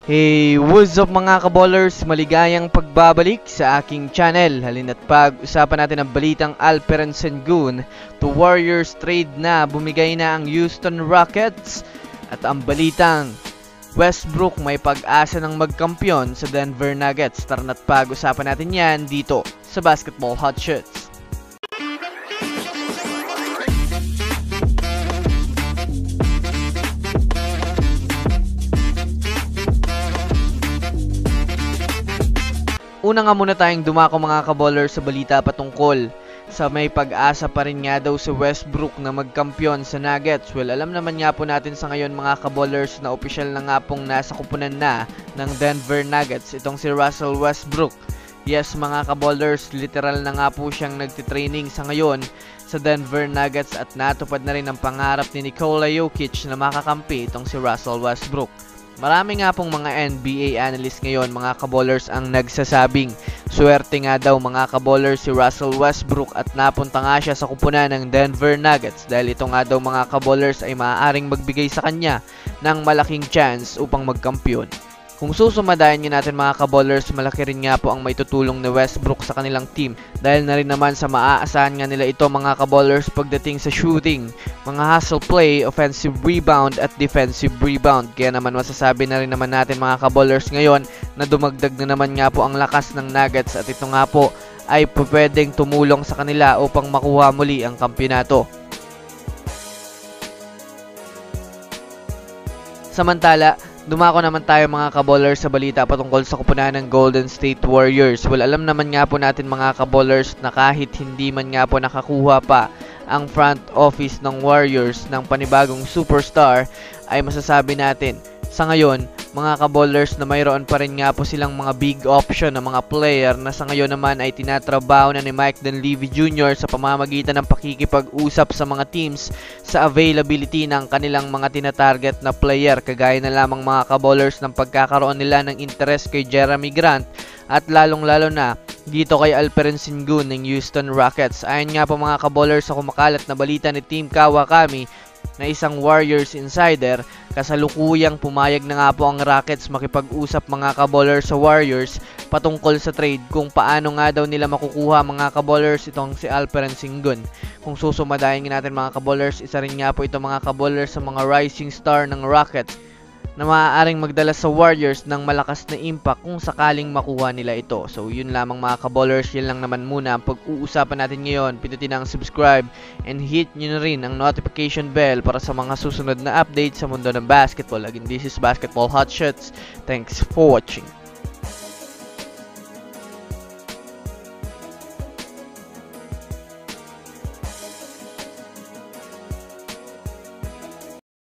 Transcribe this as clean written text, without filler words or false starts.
Hey, what's up mga kaballers? Maligayang pagbabalik sa aking channel. Halina't pag-usapan natin ang balitang Alperen Sengun to Warriors trade na bumigay na ang Houston Rockets at ang balitang Westbrook may pag-asa ng magkampiyon sa Denver Nuggets. Tara na't pag-usapan natin yan dito sa Basketball Hot Shots. Una nga muna tayong dumako mga kaballers sa balita patungkol sa may pag-asa pa rin nga daw si Westbrook na magkampiyon sa Nuggets. Well, alam naman nga po natin sa ngayon mga kaballers na opisyal na nga pong nasa kupunan na ng Denver Nuggets itong si Russell Westbrook. Yes mga kaballers, literal na nga po siyang nagtitraining sa ngayon sa Denver Nuggets at natupad na rin ang pangarap ni Nikola Jokic na makakampi itong si Russell Westbrook. Marami nga pong mga NBA analyst ngayon mga kaballers ang nagsasabing swerte nga daw mga kaballers si Russell Westbrook at napunta nga siya sa kupunan ng Denver Nuggets dahil ito nga daw mga kaballers ay maaaring magbigay sa kanya ng malaking chance upang magkampiyon. Kung susumadayan nga natin mga kaballers, malaki rin nga po ang maitutulong ni Westbrook sa kanilang team dahil na rin naman sa maaasahan nga nila ito mga kaballers pagdating sa shooting, mga hustle play, offensive rebound at defensive rebound. Kaya naman masasabi na rin naman natin mga kaballers ngayon na dumagdag na naman nga po ang lakas ng Nuggets at ito nga po ay pwedeng tumulong sa kanila upang makuha muli ang kampiyonato. Samantala, dumako naman tayo mga kaballers sa balita patungkol sa kupunan ng Golden State Warriors. Well, alam naman nga po natin mga kaballers na kahit hindi man nga po nakakuha pa ang front office ng Warriors ng panibagong superstar, ay masasabi natin sa ngayon mga kaballers na mayroon pa rin nga po silang mga big option na mga player na sa ngayon naman ay tinatrabaho na ni Mike Dunleavy Jr. sa pamamagitan ng pakikipag-usap sa mga teams sa availability ng kanilang mga tinatarget na player, kagaya na lamang mga kaballers ng pagkakaroon nila ng interest kay Jeremy Grant at lalong-lalo na dito kay Alperen Sengun ng Houston Rockets. Ayon nga po mga kaballers sa kumakalat na balita ni Team Kawakami na isang Warriors insider, kasalukuyang pumayag na nga po ang Rockets makipag-usap mga kaballers sa Warriors patungkol sa trade kung paano nga daw nila makukuha mga kaballers itong si Alperen Sengun. Kung susumadayin natin mga kaballers, isa rin nga po ito mga kaballers sa mga rising star ng Rockets na maaaring magdala sa Warriors ng malakas na impact kung sakaling makuha nila ito. So yun lamang mga kaballers, yun lang naman muna ang pag-uusapan natin ngayon. Pindutin ang subscribe and hit nyo na rin ang notification bell para sa mga susunod na updates sa mundo ng basketball. Again, this is Basketball Hot Shots. Thanks for watching.